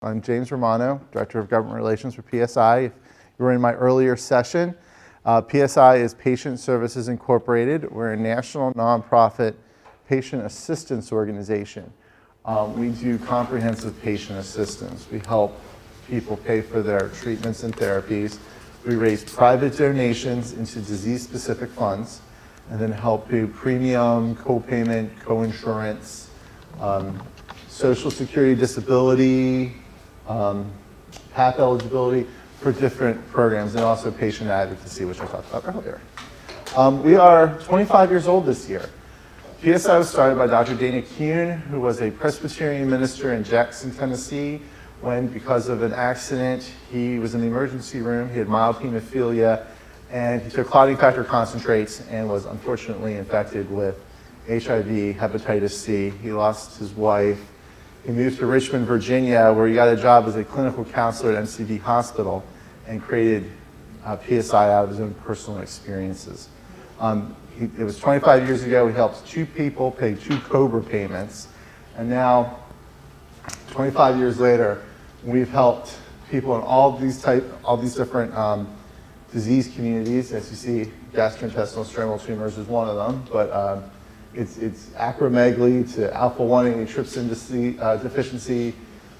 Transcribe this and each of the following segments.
I'm James Romano, Director of Government Relations for PSI. If you were in my earlier session, PSI is Patient Services Incorporated. We're a national nonprofit patient assistance organization. We do comprehensive patient assistance. We help people pay for their treatments and therapies. We raise private donations into disease-specific funds, and then help do premium, co-payment, co-insurance, Social Security disability, PAP eligibility for different programs, and also patient advocacy, which I talked about earlier. We are 25 years old this year. PSI was started by Dr. Dana Kuhn, who was a Presbyterian minister in Jackson, Tennessee, when, because of an accident, he was in the emergency room. He had mild hemophilia, and he took clotting factor concentrates and was unfortunately infected with HIV, hepatitis C. He lost his wife. He moved to Richmond, Virginia, where he got a job as a clinical counselor at MCV Hospital and created PSI out of his own personal experiences. It was 25 years ago. He helped 2 people pay 2 COBRA payments. And now, 25 years later, we've helped people in all these different disease communities. As you see, gastrointestinal stromal tumors is one of them, but it's acromegaly to alpha-1 antitrypsin deficiency,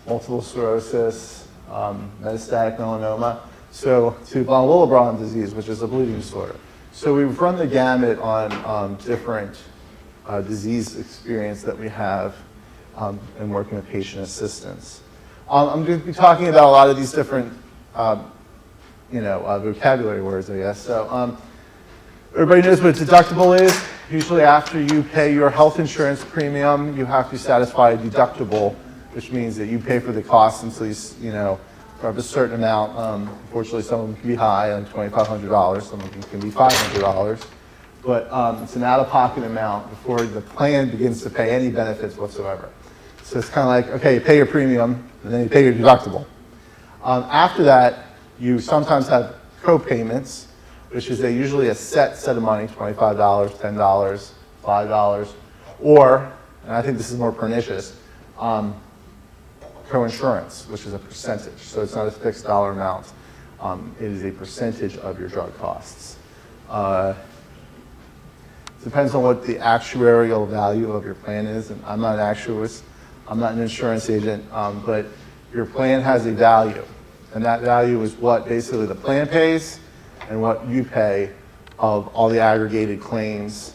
multiple sclerosis, metastatic melanoma, so to von Willebrand disease, which is a bleeding disorder. So we've run the gamut on different disease experience that we have in working with patient assistance. I'm going to be talking about a lot of these different vocabulary words, I guess. So everybody knows what a deductible is. Usually after you pay your health insurance premium, you have to satisfy a deductible, which means that you pay for the costs until you have a certain amount. Unfortunately, some of them can be high, like $2,500. Some of them can be $500. But it's an out-of-pocket amount before the plan begins to pay any benefits whatsoever. So it's kind of like, okay, you pay your premium, and then you pay your deductible. After that, you sometimes have co-payments, which is usually a set of money, $25, $10, $5, or, and I think this is more pernicious, co-insurance, which is a percentage. So it's not a fixed dollar amount. It is a percentage of your drug costs. Depends on what the actuarial value of your plan is, and I'm not an actuarist, I'm not an insurance agent, but your plan has a value, and that value is what basically the plan pays and what you pay of all the aggregated claims.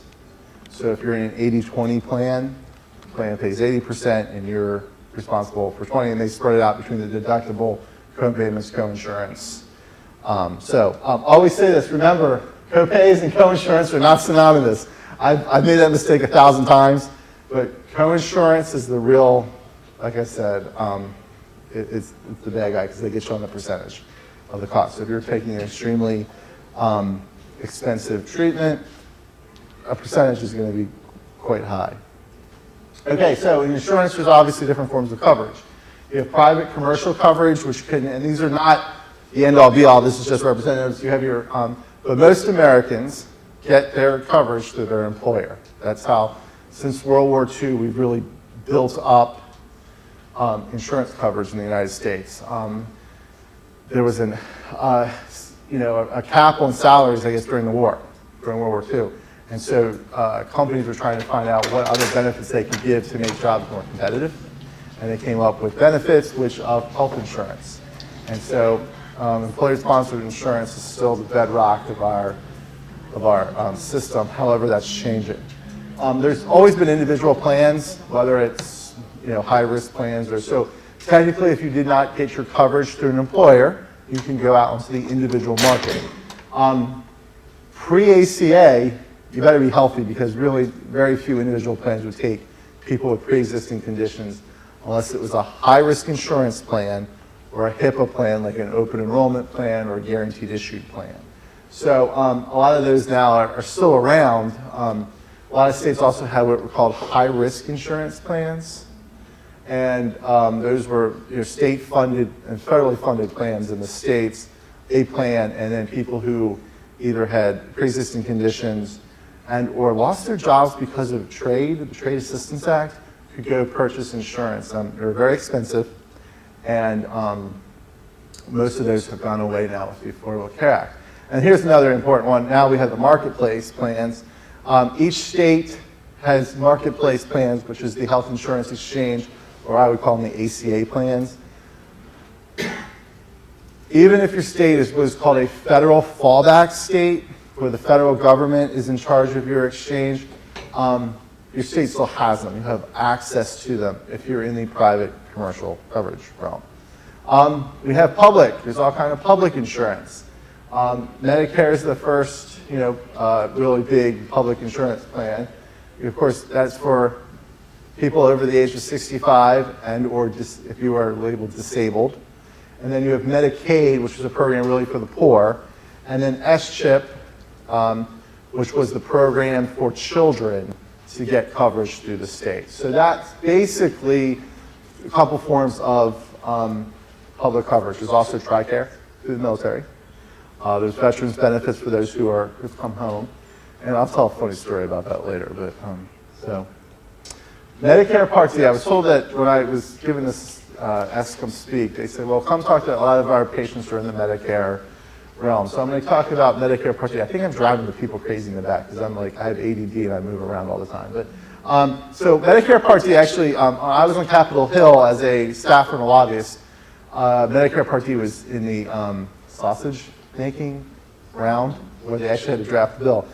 So if you're in an 80-20 plan, the plan pays 80% and you're responsible for 20, and they spread it out between the deductible, co-payments, co-insurance. Always say this, remember, co-pays and co-insurance are not synonymous. I've made that mistake 1,000 times, but co-insurance is the real, like I said, it's the bad guy because they get you on the percentage of the cost. So if you're taking an extremely expensive treatment, a percentage is going to be quite high. Okay, so in insurance, there's obviously different forms of coverage. You have private commercial coverage, which can, and these are not the end-all be-all, this is just representatives. You have your, but most Americans get their coverage through their employer. That's how, since World War II, we've really built up insurance coverage in the United States. There was a cap on salaries, I guess, during World War II. And so companies were trying to find out what other benefits they could give to make jobs more competitive. And they came up with benefits, which of health insurance. And so employer-sponsored insurance is still the bedrock of our system. However, that's changing. There's always been individual plans, whether it's high-risk plans or so. Technically, if you did not get your coverage through an employer, you can go out into the individual market. Pre-ACA, you better be healthy because really very few individual plans would take people with pre-existing conditions unless it was a high-risk insurance plan or a HIPAA plan like an open enrollment plan or a guaranteed issued plan. So a lot of those now are still around. A lot of states also have what were called high-risk insurance plans. And those were state-funded and federally funded plans in the states, a plan, and then people who either had pre-existing conditions and or lost their jobs because of the Trade Assistance Act could go purchase insurance. They're very expensive, And most of those have gone away now with the Affordable Care Act. And here's another important one. Now we have the marketplace plans. Each state has marketplace plans, which is the health insurance exchange, or I would call them the ACA plans. Even if your state is what's called a federal fallback state, where the federal government is in charge of your exchange, your state still has them. You have access to them if you're in the private commercial coverage realm. We have public. There's all kind of public insurance. Medicare is the first, really big public insurance plan. Of course, that's for people over the age of 65 and or if you are labeled disabled. And then you have Medicaid, which is a program really for the poor. And then SCHIP, which was the program for children to get coverage through the state. So that's basically a couple forms of public coverage. There's also TRICARE through the military. There's veterans benefits for those who've come home. And I'll tell a funny story about that later. But so Medicare Part D, I was told that when I was given this Ask Come Speak, they said, well, come talk to a lot of our patients who are in the Medicare realm. So I'm going to talk about Medicare Part D. I think I'm driving the people crazy in the back because I have ADD and I move around all the time. But so Medicare Part D, actually, I was on Capitol Hill as a staffer and a lobbyist. Medicare Part D was in the sausage making round where they actually had to draft the bill.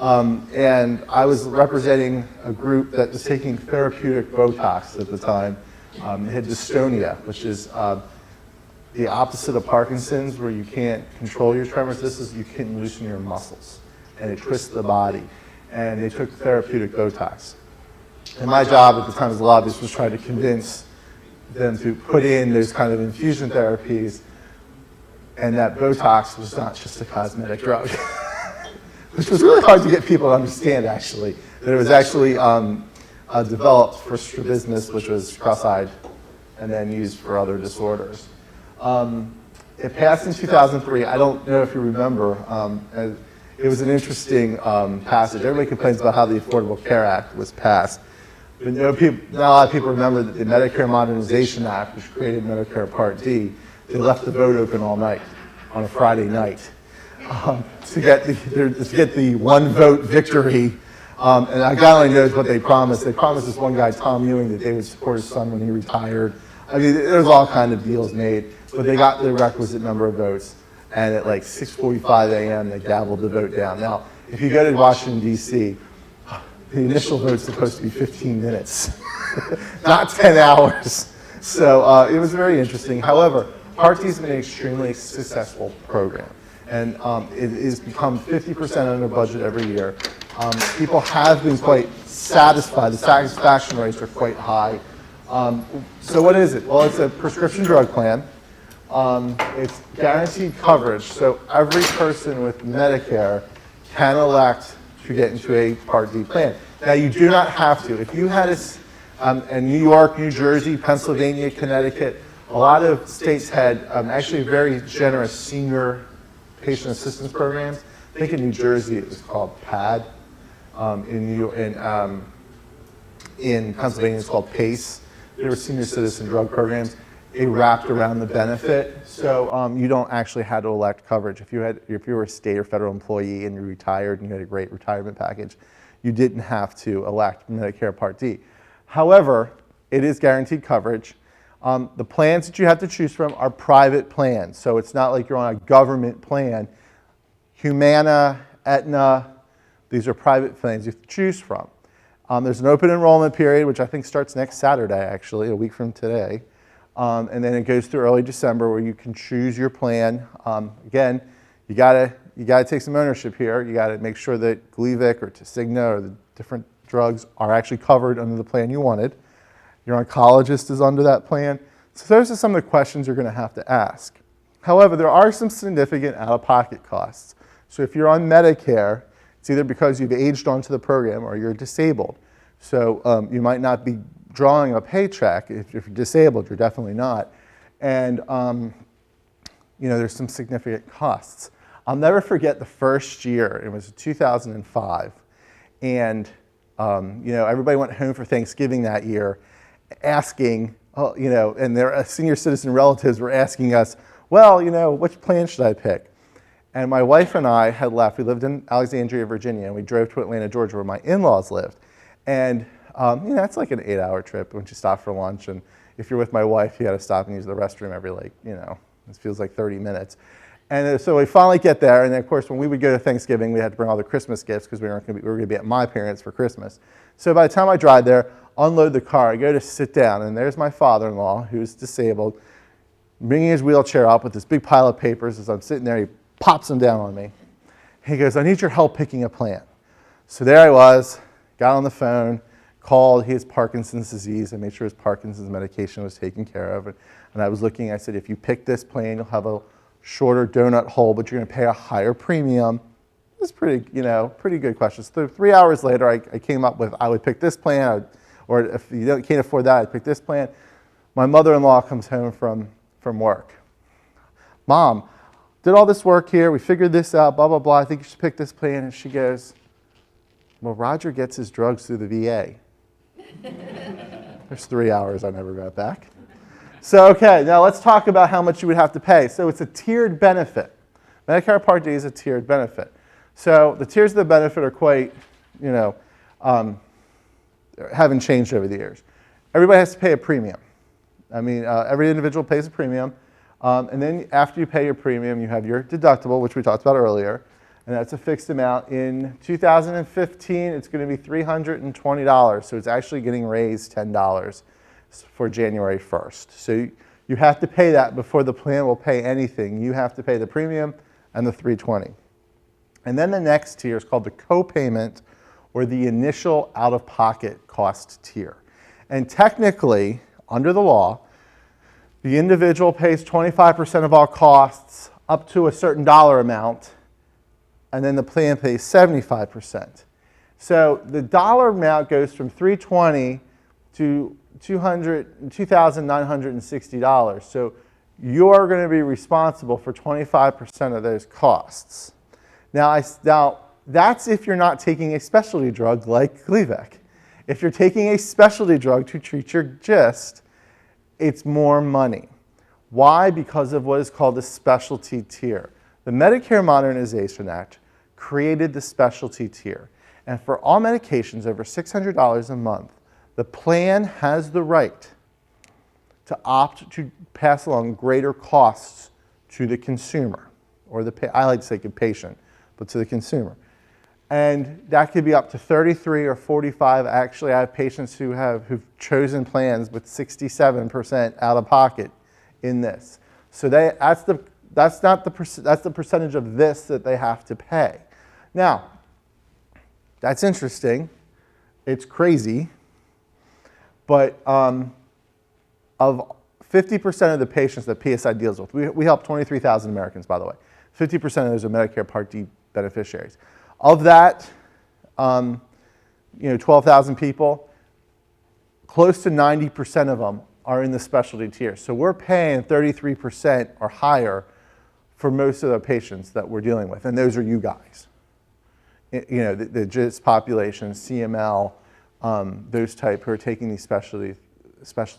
And I was representing a group that was taking therapeutic Botox at the time. It had dystonia, which is the opposite of Parkinson's, where you can't control your tremors. This is you can't loosen your muscles, and it twists the body. And they took therapeutic Botox. And my job at the time as a lobbyist was trying to convince them to put in those kind of infusion therapies, and that Botox was not just a cosmetic drug, which was really hard to get people to understand, actually, that it was actually developed for strabismus, which was cross-eyed, and then used for other disorders. It passed in 2003. I don't know if you remember. It was an interesting passage. Everybody complains about how the Affordable Care Act was passed. But not a lot of people remember that the Medicare Modernization Act, which created Medicare Part D, they left the vote open all night on a Friday night to get the one vote victory. And God only knows what they promised. They promised this one guy, Tom Ewing, that they would support his son when he retired. I mean, there was all kind of deals made, but they got the requisite number of votes. And at like 6:45 a.m., they gavelled the vote down. Now, if you go to Washington, D.C., the initial vote's supposed to be 15 minutes, not 10 hours. So it was very interesting. However, Part D has been an extremely successful program. And it has become 50% under budget every year. People have been quite satisfied. The satisfaction rates are quite high. So what is it? Well, it's a prescription drug plan. It's guaranteed coverage. So every person with Medicare can elect to get into a Part D plan. Now, you do not have to. If you had in New York, New Jersey, Pennsylvania, Connecticut, a lot of states had actually very generous senior patient assistance programs. I think in New Jersey it was called PAD. In Pennsylvania it's called PACE. They were senior citizen drug programs. It wrapped around the benefit, so you don't actually have to elect coverage. If you were a state or federal employee and you retired and you had a great retirement package, you didn't have to elect Medicare Part D. However, it is guaranteed coverage. The plans that you have to choose from are private plans, so it's not like you're on a government plan. Humana, Aetna, these are private plans you have to choose from. There's an open enrollment period, which I think starts next Saturday, actually, a week from today. And then it goes through early December where you can choose your plan. Again, you gotta take some ownership here. You gotta make sure that Gleevec or Tasigna or the different drugs are actually covered under the plan you wanted. Your oncologist is under that plan. So those are some of the questions you're gonna have to ask. However, there are some significant out-of-pocket costs. So if you're on Medicare, it's either because you've aged onto the program or you're disabled. So you might not be drawing a paycheck. If you're disabled, you're definitely not. And there's some significant costs. I'll never forget the first year. It was 2005. And everybody went home for Thanksgiving that year asking, and their senior citizen relatives were asking us, well, which plan should I pick? And my wife and I had left. We lived in Alexandria, Virginia, and we drove to Atlanta, Georgia, where my in-laws lived. And it's like an 8-hour trip once you stop for lunch. And if you're with my wife, you got to stop and use the restroom every it feels like 30 minutes. And so we finally get there, and then of course when we would go to Thanksgiving, we had to bring all the Christmas gifts because we were going to be at my parents' for Christmas. So by the time I drive there, unload the car, I go to sit down, and there's my father-in-law, who's disabled, bringing his wheelchair up with this big pile of papers. As I'm sitting there, he pops them down on me. He goes, I need your help picking a plan. So there I was, got on the phone, called. He has Parkinson's disease. I made sure his Parkinson's medication was taken care of. And I was looking, I said, if you pick this plan, you'll have a shorter donut hole, but you're going to pay a higher premium. It was pretty good questions. So 3 hours later, I came up with, I would pick this plan, or if you can't afford that, I'd pick this plan. My mother-in-law comes home from work. Mom, did all this work here. We figured this out, blah, blah, blah. I think you should pick this plan. And she goes, well, Roger gets his drugs through the VA. There's 3 hours I never got back. So, okay, now let's talk about how much you would have to pay. So it's a tiered benefit. Medicare Part D is a tiered benefit. So the tiers of the benefit are quite, haven't changed over the years. Everybody has to pay a premium. Every individual pays a premium. And then after you pay your premium, you have your deductible, which we talked about earlier. And that's a fixed amount. In 2015, it's going to be $320. So it's actually getting raised $10 for January 1st. So you have to pay that before the plan will pay anything. You have to pay the premium and the $320. And then the next tier is called the copayment, or the initial out-of-pocket cost tier. And technically, under the law, the individual pays 25% of all costs up to a certain dollar amount, and then the plan pays 75%. So the dollar amount goes from $320 to $2,960. So you're going to be responsible for 25% of those costs. Now that's if you're not taking a specialty drug like Gleevec. If you're taking a specialty drug to treat your GIST, it's more money. Why? Because of what is called the specialty tier. The Medicare Modernization Act created the specialty tier. And for all medications over $600 a month, the plan has the right to opt to pass along greater costs to the consumer, or I like to say patient, but to the consumer. And that could be up to 33 or 45. Actually, I have patients who've chosen plans with 67% out of pocket in this. So that's the percentage of this that they have to pay. Now, that's interesting. It's crazy. But of 50% of the patients that PSI deals with, we help 23,000 Americans, by the way. 50% of those are Medicare Part D beneficiaries. Of that, 12,000 people, close to 90% of them are in the specialty tier. So we're paying 33% or higher for most of the patients that we're dealing with, and those are you guys. The GIST population, CML, those type who are taking these specialty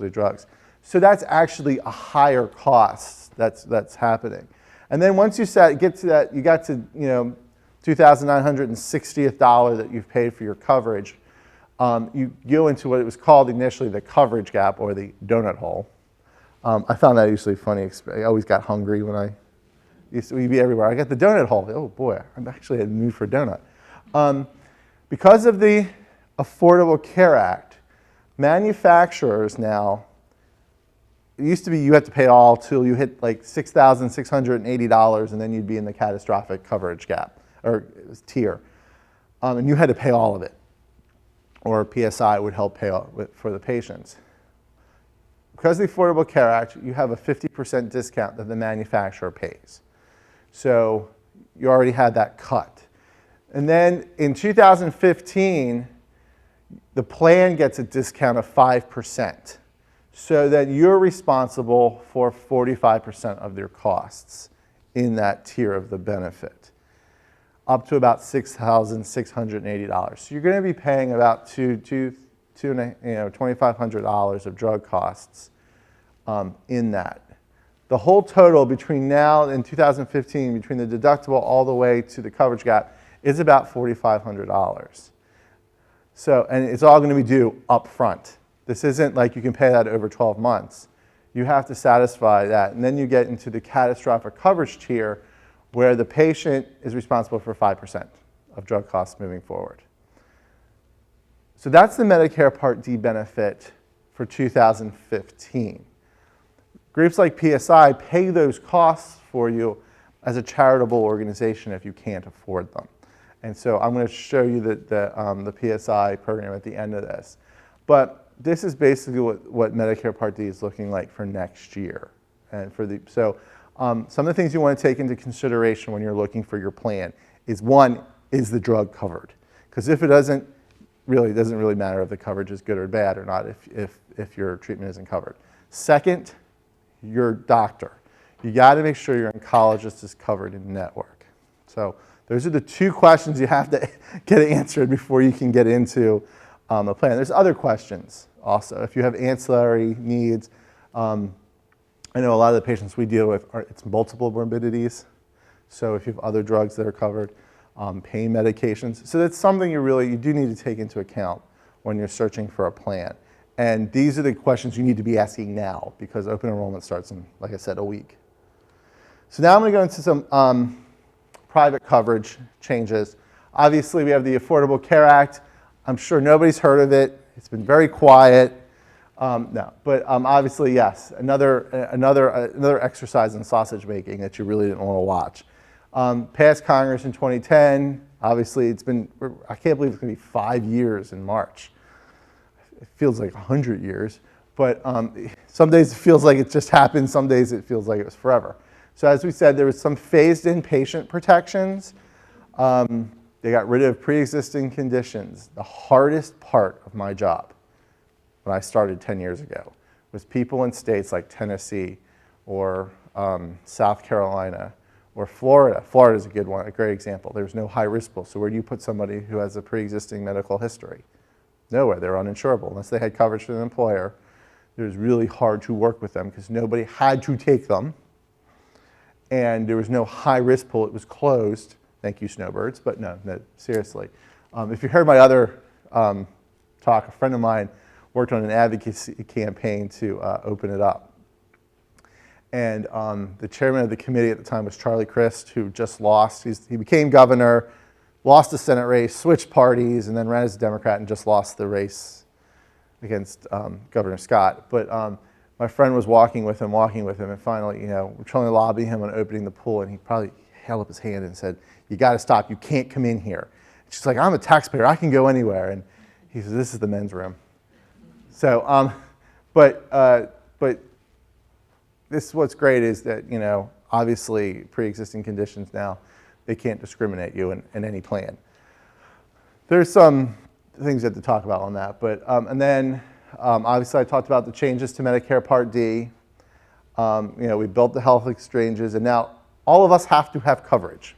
drugs. So that's actually a higher cost that's happening. And then once you get to that, you got to $2,960th that you've paid for your coverage, you go into what it was called initially the coverage gap, or the donut hole. I found that usually funny. I always got hungry when I used to be everywhere. I got the donut hole. Oh boy, I'm actually in the mood for a donut. Because of the Affordable Care Act, manufacturers now, it used to be you had to pay all till you hit like $6,680, and then you'd be in the catastrophic coverage gap, or tier. And you had to pay all of it, or PSI would help pay for the patients. Because of the Affordable Care Act, you have a 50% discount that the manufacturer pays. So you already had that cut. And then in 2015, the plan gets a discount of 5%. So that you're responsible for 45% of their costs in that tier of the benefit, up to about $6,680. So you're going to be paying about $2,500 of drug costs in that. The whole total between now and 2015, between the deductible all the way to the coverage gap, is about $4,500. So, and it's all going to be due up front. This isn't like you can pay that over 12 months. You have to satisfy that. And then you get into the catastrophic coverage tier where the patient is responsible for 5% of drug costs moving forward. So that's the Medicare Part D benefit for 2015. Groups like PSI pay those costs for you as a charitable organization if you can't afford them. And so I'm going to show you the PSI program at the end of this. But this is basically what Medicare Part D is looking like for next year. And some of the things you want to take into consideration when you're looking for your plan is, one, is the drug covered? Because if it doesn't really matter if the coverage is good or bad or not if your treatment isn't covered. Second, your doctor. You got to make sure your oncologist is covered in network. So those are the two questions you have to get answered before you can get into a plan. There's other questions also. If you have ancillary needs, I know a lot of the patients we deal with, it's multiple morbidities. So if you have other drugs that are covered, pain medications. So that's something you do need to take into account when you're searching for a plan. And these are the questions you need to be asking now because open enrollment starts in, like I said, a week. So now I'm going to go into some private coverage changes. Obviously, we have the Affordable Care Act. I'm sure nobody's heard of it. It's been very quiet. But obviously, yes, another exercise in sausage making that you really didn't want to watch. Passed Congress in 2010. Obviously, I can't believe it's going to be 5 years in March. It feels like 100 years, but some days it feels like it just happened. Some days it feels like it was forever. So as we said, there was some phased-in patient protections. They got rid of pre-existing conditions. The hardest part of my job when I started 10 years ago was people in states like Tennessee or South Carolina or Florida. Florida is a good one, a great example. There's no high-risk pool. So where do you put somebody who has a pre-existing medical history? Nowhere. They're uninsurable. Unless they had coverage from an employer, it was really hard to work with them because nobody had to take them. And there was no high-risk pool. It was closed. Thank you, snowbirds. But no, seriously. If you heard my other talk, a friend of mine worked on an advocacy campaign to open it up. And the chairman of the committee at the time was Charlie Crist, who just lost. He became governor, lost the Senate race, switched parties, and then ran as a Democrat and just lost the race against Governor Scott. But my friend was walking with him, and finally, we're trying to lobby him on opening the pool, and he probably held up his hand and said, "You got to stop. You can't come in here." And she's like, "I'm a taxpayer. I can go anywhere." And he says, "This is the men's room." So, but this what's great is that obviously pre-existing conditions now, they can't discriminate you in any plan. There's some things you have to talk about on that, but and then obviously I talked about the changes to Medicare Part D. We built the health exchanges, and now all of us have to have coverage.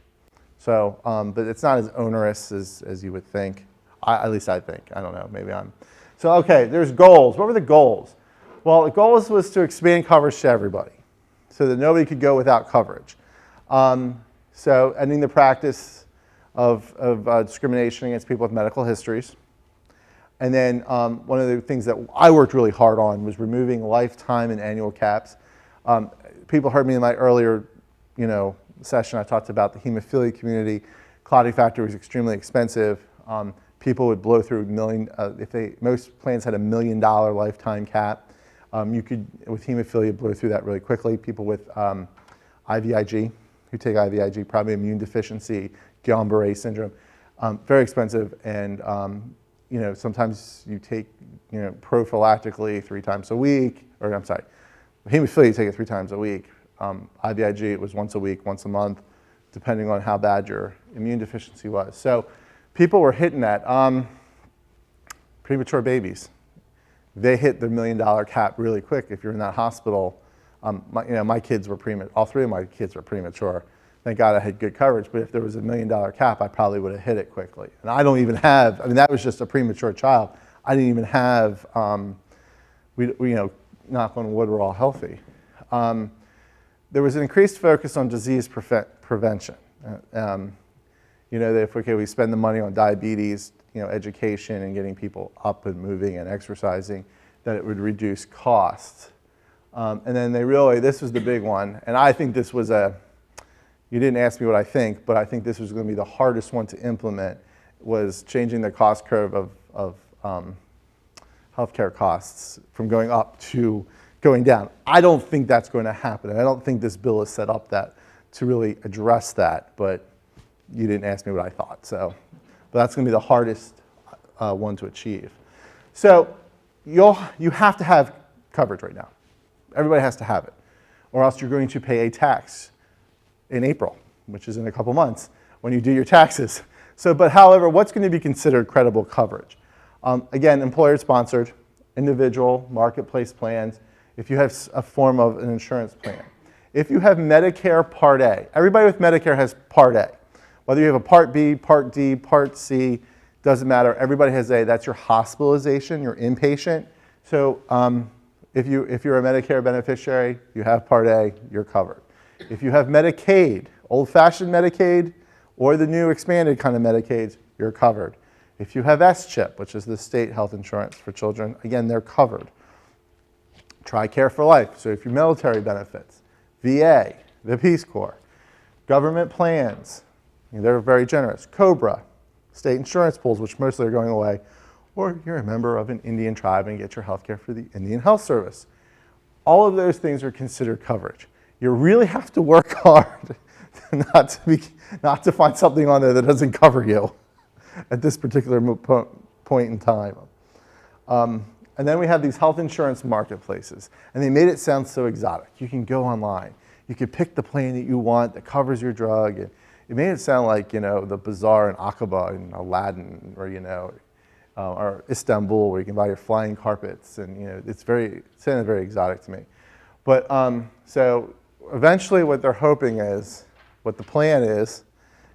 So, but it's not as onerous as you would think. At least I think. I don't know. Maybe I'm. So, okay. There's goals. What were the goals? Well, the goal was to expand coverage to everybody, so that nobody could go without coverage. So ending the practice of discrimination against people with medical histories. And then one of the things that I worked really hard on was removing lifetime and annual caps. People heard me in my earlier session. I talked about the hemophilia community. Clotting factor was extremely expensive. People would blow through most plans had $1 million lifetime cap. You could, with hemophilia, blow through that really quickly. People with IVIG, who take IVIG, probably immune deficiency, Guillain-Barré syndrome, very expensive, and sometimes you take prophylactically 3 times a week, or I'm sorry, hemophilia you take it 3 times a week. IVIG it was once a week, once a month, depending on how bad your immune deficiency was. So people were hitting that. Premature babies, they hit the $1 million cap really quick if you're in that hospital. My kids were all 3 of my kids were premature. Thank God I had good coverage, but if there was $1 million cap, I probably would have hit it quickly. And I don't even have, that was just a premature child. I didn't even have, knock on wood, we're all healthy. There was an increased focus on disease prevention. You know, that if we spend the money on diabetes, you know, education and getting people up and moving and exercising, that it would reduce costs. And then this was the big one, and I think this was you didn't ask me what I think, but I think this was going to be the hardest one to implement, was changing the cost curve of healthcare costs from going up to going down. I don't think that's going to happen. I don't think this bill is set up to really address that, but you didn't ask me what I thought. So, but that's going to be the hardest one to achieve. So you have to have coverage right now. Everybody has to have it, or else you're going to pay a tax in April, which is in a couple months, when you do your taxes. So, but however, what's going to be considered credible coverage? Again, employer-sponsored, individual, marketplace plans, if you have a form of an insurance plan. If you have Medicare Part A, everybody with Medicare has Part A. Whether you have a Part B, Part D, Part C, doesn't matter. Everybody has A. That's your hospitalization, your inpatient. So if you're a Medicare beneficiary, you have Part A, you're covered. If you have Medicaid, old-fashioned Medicaid, or the new expanded kind of Medicaids, you're covered. If you have S-CHIP, which is the state health insurance for children, again, they're covered. TRICARE for life, so if you're military benefits, VA, the Peace Corps, government plans, they're very generous. COBRA, state insurance pools, which mostly are going away, or you're a member of an Indian tribe and get your health care through the Indian Health Service. All of those things are considered coverage. You really have to work hard not to find something on there that doesn't cover you at this particular point in time. And then we have these health insurance marketplaces, and they made it sound so exotic. You can go online. You can pick the plan that you want that covers your drug. And it made it sound like, you know, the bazaar in Aqaba and Aladdin, or, you know, or Istanbul, where you can buy your flying carpets. And, you know, it sounded very exotic to me. But so eventually what they're hoping is, what the plan is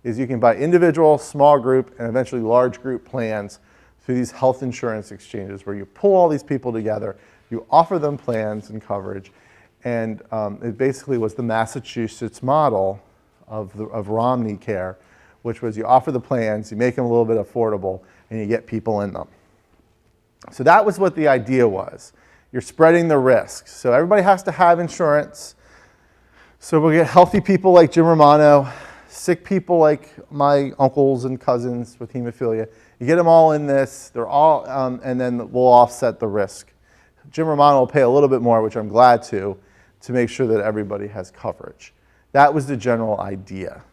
you can buy individual, small group, and eventually large group plans through these health insurance exchanges, where you pull all these people together, you offer them plans and coverage, and it basically was the Massachusetts model of Romney Care, which was you offer the plans, you make them a little bit affordable, and you get people in them. So that was what the idea was. You're spreading the risks. So everybody has to have insurance. So we'll get healthy people like Jim Romano, sick people like my uncles and cousins with hemophilia. You get them all in this, they're all, and then we'll offset the risk. Jim Romano will pay a little bit more, which I'm glad to make sure that everybody has coverage. That was the general idea.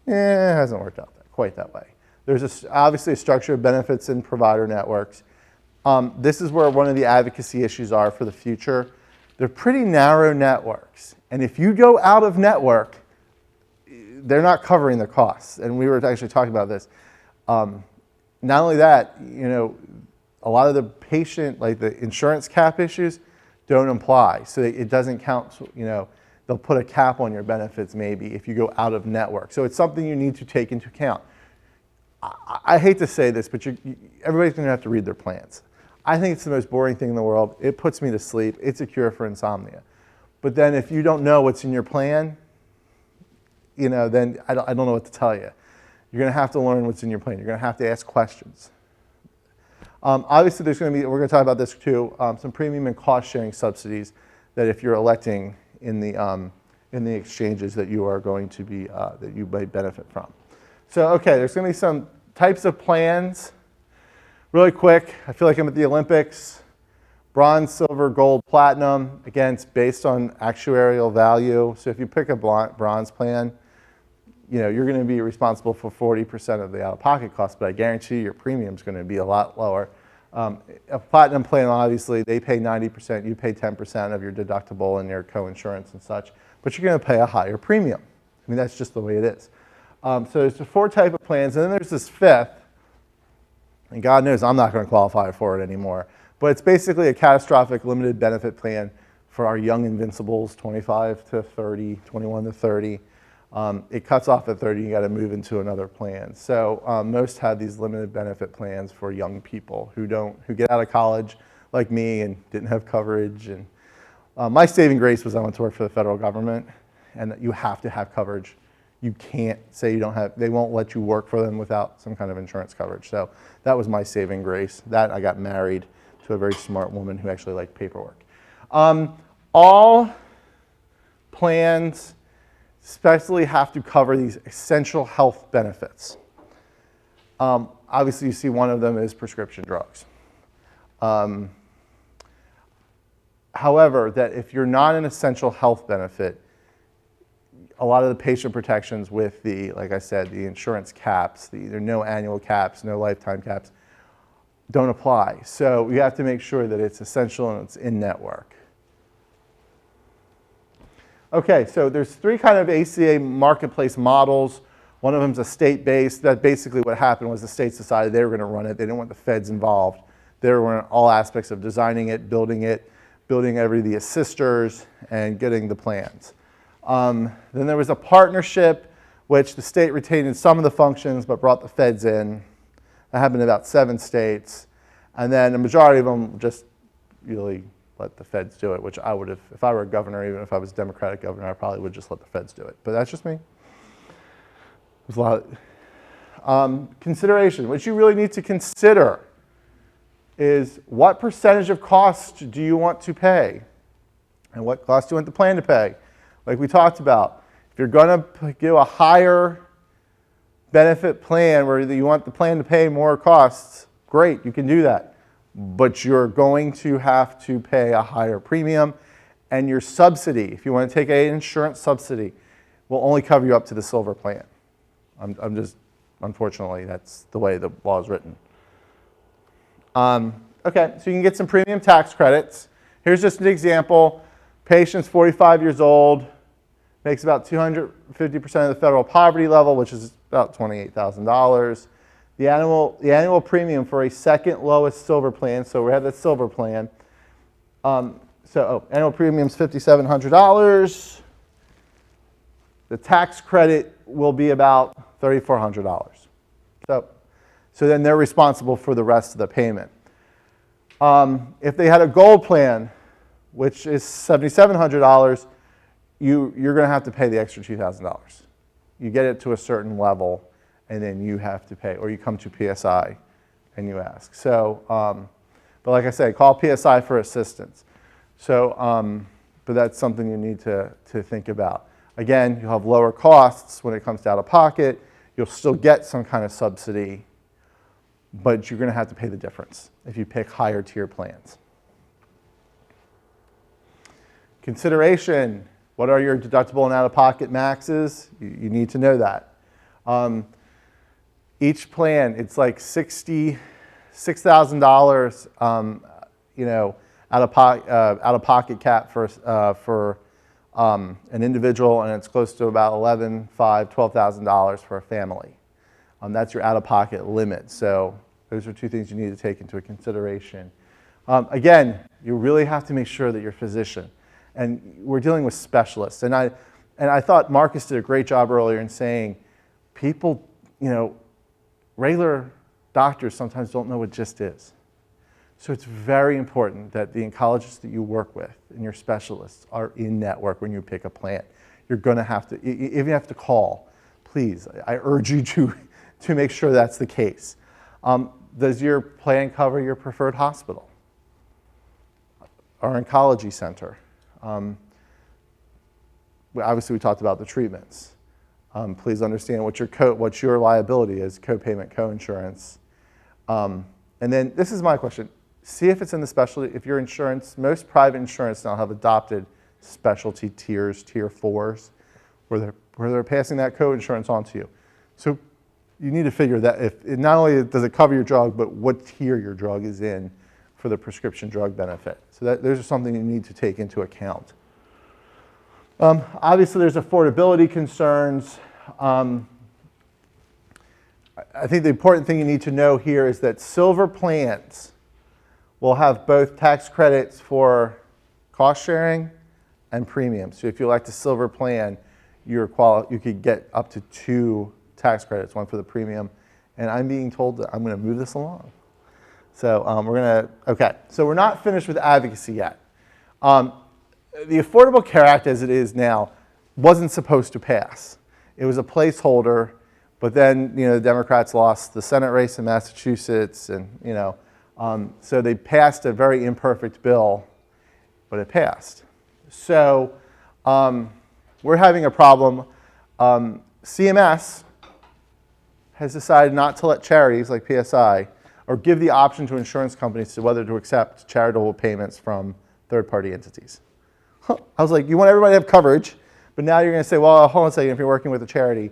It hasn't worked out quite that way. There's obviously a structure of benefits in provider networks. This is where one of the advocacy issues are for the future. They're pretty narrow networks, and if you go out of network, they're not covering the costs. And we were actually talking about this. Not only that, you know, a lot of the patient, like the insurance cap issues, don't apply. So it doesn't count, you know, they'll put a cap on your benefits maybe if you go out of network. So it's something you need to take into account. I hate to say this, but everybody's going to have to read their plans. I think it's the most boring thing in the world. It puts me to sleep. It's a cure for insomnia. But then if you don't know what's in your plan, you know, then I don't know what to tell you. You're going to have to learn what's in your plan. You're going to have to ask questions. Obviously, we're going to talk about this too, some premium and cost sharing subsidies that if you're electing in the exchanges that you are going to be, that you may benefit from. So, okay, there's going to be some types of plans. Really quick, I feel like I'm at the Olympics. Bronze, silver, gold, platinum. Again, it's based on actuarial value. So if you pick a bronze plan, you know, you're going to be responsible for 40% of the out-of-pocket costs, but I guarantee you your premium is going to be a lot lower. A platinum plan, obviously, they pay 90%, you pay 10% of your deductible and your co-insurance and such, but you're going to pay a higher premium. I mean, that's just the way it is. So there's the 4 types of plans, and then there's this 5th, and God knows I'm not going to qualify for it anymore, but it's basically a catastrophic limited benefit plan for our young invincibles, 25 to 30, 21 to 30. It cuts off at 30, you got to move into another plan. So most have these limited benefit plans for young people who get out of college like me and didn't have coverage. And my saving grace was I went to work for the federal government, and that you have to have coverage. You can't say you don't have, they won't let you work for them without some kind of insurance coverage. So that was my saving grace. That I got married to a very smart woman who actually liked paperwork. All plans especially have to cover these essential health benefits. Obviously, you see one of them is prescription drugs. However, that if you're not an essential health benefit, a lot of the patient protections with the, like I said, the insurance caps, there are no annual caps, no lifetime caps, don't apply. So we have to make sure that it's essential and it's in network. Okay, so there's three kind of ACA marketplace models. One of them is a state-based. That basically what happened was the states decided they were going to run it. They didn't want the feds involved. They were in all aspects of designing it, building the assisters, and getting the plans. Then there was a partnership, which the state retained some of the functions but brought the feds in. That happened in about 7 states. And then the majority of them just really let the feds do it, which I would have, if I were a governor, even if I was a Democratic governor, I probably would just let the feds do it. But that's just me. There's a lot of consideration. What you really need to consider is what percentage of cost do you want to pay? And what cost do you want the plan to pay? Like we talked about, if you're going to give a higher benefit plan where you want the plan to pay more costs, great, you can do that. But you're going to have to pay a higher premium, and your subsidy, if you want to take an insurance subsidy, will only cover you up to the silver plan. I'm just, unfortunately, that's the way the law is written. Okay, so you can get some premium tax credits. Here's just an example. Patient's 45 years old, makes about 250% of the federal poverty level, which is about $28,000. The annual premium for a second lowest silver plan, so we have that silver plan. Annual premium is $5,700. The tax credit will be about $3,400. So then they're responsible for the rest of the payment. If they had a gold plan, which is $7,700, you're going to have to pay the extra $2,000. You get it to a certain level, and then you have to pay, or you come to PSI and you ask. So, but like I said, call PSI for assistance. So, but that's something you need to think about. Again, you'll have lower costs when it comes to out of pocket. You'll still get some kind of subsidy, but you're going to have to pay the difference if you pick higher tier plans. Consideration, what are your deductible and out-of-pocket maxes? You need to know that. Each plan, it's like $6,000, out-of-pocket cap for an individual, and it's close to about $11,500, $12,000 for a family. That's your out-of-pocket limit. So those are two things you need to take into consideration. Again, you really have to make sure that your physician, and we're dealing with specialists. And I thought Marcus did a great job earlier in saying people, regular doctors sometimes don't know what GIST is. So it's very important that the oncologists that you work with and your specialists are in network when you pick a plan. You're going to have to, if you have to call, please, I urge you to make sure that's the case. Does your plan cover your preferred hospital or oncology center? Obviously, we talked about the treatments. Please understand what your liability is, co-payment, co-insurance. And then this is my question. See if it's in the specialty. If your insurance, most private insurance now have adopted specialty tiers, tier 4s, where they're passing that co-insurance on to you. So you need to figure that if not only does it cover your drug, but what tier your drug is in for the prescription drug benefit. So those are something you need to take into account. Obviously, there's affordability concerns. I think the important thing you need to know here is that silver plans will have both tax credits for cost sharing and premium. So if you elect a silver plan, you could get up to 2 tax credits, one for the premium. And I'm being told that I'm going to move this along. So so we're not finished with advocacy yet. The Affordable Care Act as it is now wasn't supposed to pass. It was a placeholder, but then, the Democrats lost the Senate race in Massachusetts, and, so they passed a very imperfect bill, but it passed. So we're having a problem. CMS has decided not to let charities like PSI or give the option to insurance companies to whether to accept charitable payments from third-party entities. I was like, you want everybody to have coverage, but now you're going to say, well, hold on a second, if you're working with a charity,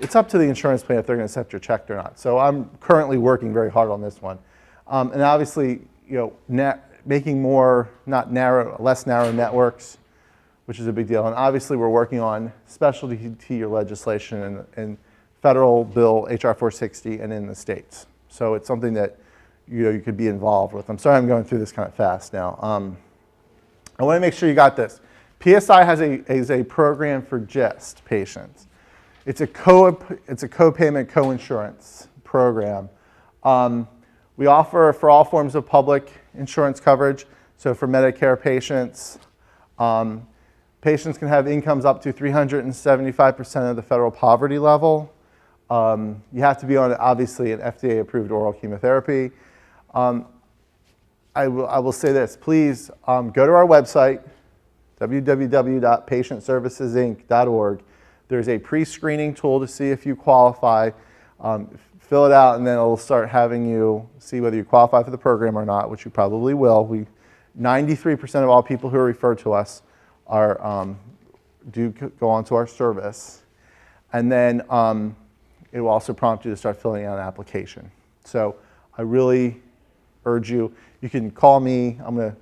it's up to the insurance plan if they're going to accept your check or not. So I'm currently working very hard on this one. And obviously, making more, less narrow networks, which is a big deal. And obviously, we're working on specialty tier legislation in federal bill HR 460 and in the states. So it's something that you could be involved with. I'm sorry I'm going through this kind of fast now. I want to make sure you got this. PSI has a program for GIST patients. It's a co-payment, co-insurance program. We offer for all forms of public insurance coverage. So for Medicare patients, patients can have incomes up to 375% of the federal poverty level. You have to be on, obviously, an FDA-approved oral chemotherapy. I will say this, please go to our website, www.patientservicesinc.org. There's a pre-screening tool to see if you qualify. Fill it out, and then it'll start having you see whether you qualify for the program or not, which you probably will. 93% of all people who are referred to us do go onto our service. And then it will also prompt you to start filling out an application. So I really urge you. You can call me. I'm gonna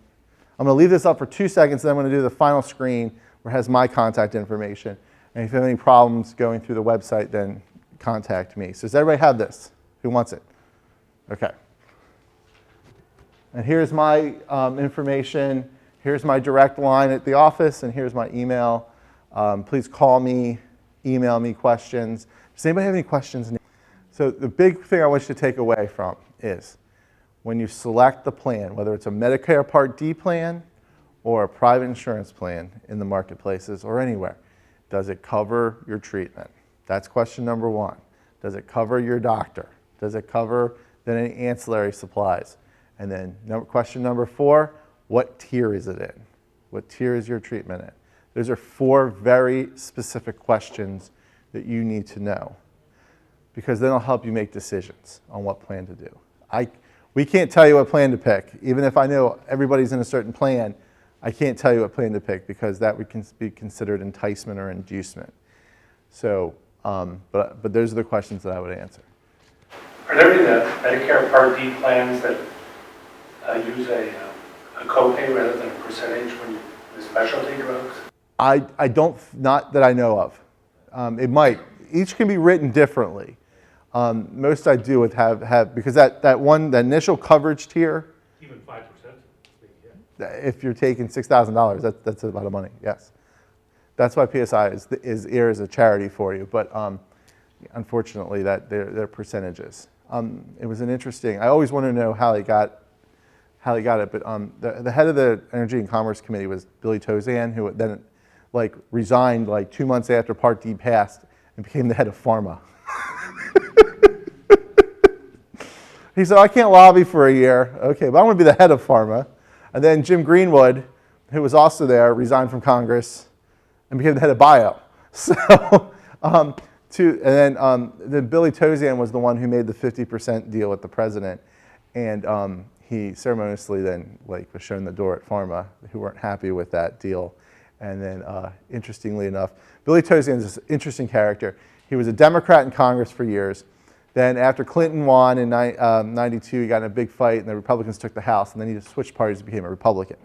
leave this up for 2 seconds, then I'm gonna do the final screen where it has my contact information. And if you have any problems going through the website, then contact me. So does everybody have this? Who wants it? Okay. And here's my information. Here's my direct line at the office, and here's my email. Please call me, email me questions. Does anybody have any questions? So the big thing I want you to take away from is when you select the plan, whether it's a Medicare Part D plan or a private insurance plan in the marketplaces or anywhere, does it cover your treatment? That's question number one. Does it cover your doctor? Does it cover then any ancillary supplies? And then question number four, what tier is it in? What tier is your treatment in? Those are four very specific questions that you need to know, because then it'll help you make decisions on what plan to do. We can't tell you what plan to pick. Even if I know everybody's in a certain plan, I can't tell you what plan to pick, because that would be considered enticement or inducement. So, but those are the questions that I would answer. Are there any Medicare Part D plans that use a copay rather than a percentage when you use specialty drugs? I don't, not that I know of. It might. Each can be written differently. Most I do with have because that initial coverage tier. Even 5%. If you're taking $6,000, that's a lot of money. Yes, that's why PSI is here as a charity for you. But unfortunately, that they're percentages. It was an interesting. I always wanted to know how they got it. But the head of the Energy and Commerce Committee was Billy Tozan, who then resigned 2 months after Part D passed and became the head of pharma. He said, I can't lobby for a year. Okay, but I want to be the head of pharma. And then Jim Greenwood, who was also there, resigned from Congress and became the head of bio. So, then Billy Tozan was the one who made the 50% deal with the president. And he ceremoniously then was shown the door at pharma, who weren't happy with that deal. And then, interestingly enough, Billy Tozan is an interesting character. He was a Democrat in Congress for years. Then after Clinton won in 92, he got in a big fight, and the Republicans took the House, and then he just switched parties and became a Republican.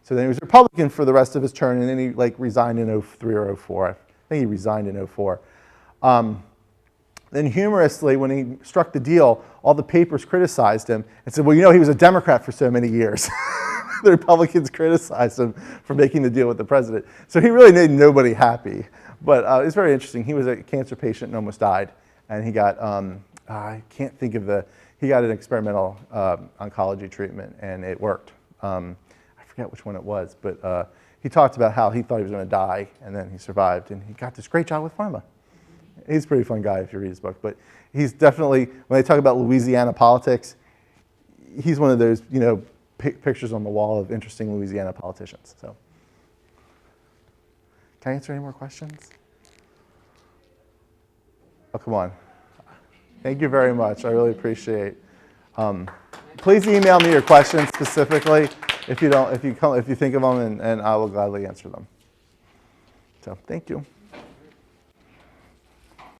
So then he was a Republican for the rest of his term, and then he resigned in 03 or 04. I think he resigned in 04. Then humorously, when he struck the deal, all the papers criticized him and said, well, he was a Democrat for so many years. The Republicans criticized him for making the deal with the president. So he really made nobody happy. But it's very interesting. He was a cancer patient and almost died. And he got, I can't think of he got an experimental oncology treatment, and it worked. I forget which one it was, but he talked about how he thought he was going to die, and then he survived, and he got this great job with pharma. He's a pretty fun guy if you read his book, but he's definitely, when they talk about Louisiana politics, he's one of those, pictures on the wall of interesting Louisiana politicians. So, can I answer any more questions? Oh, come on. Thank you very much. I really appreciate. Please email me your questions specifically if you think of them, and I will gladly answer them. So, thank you.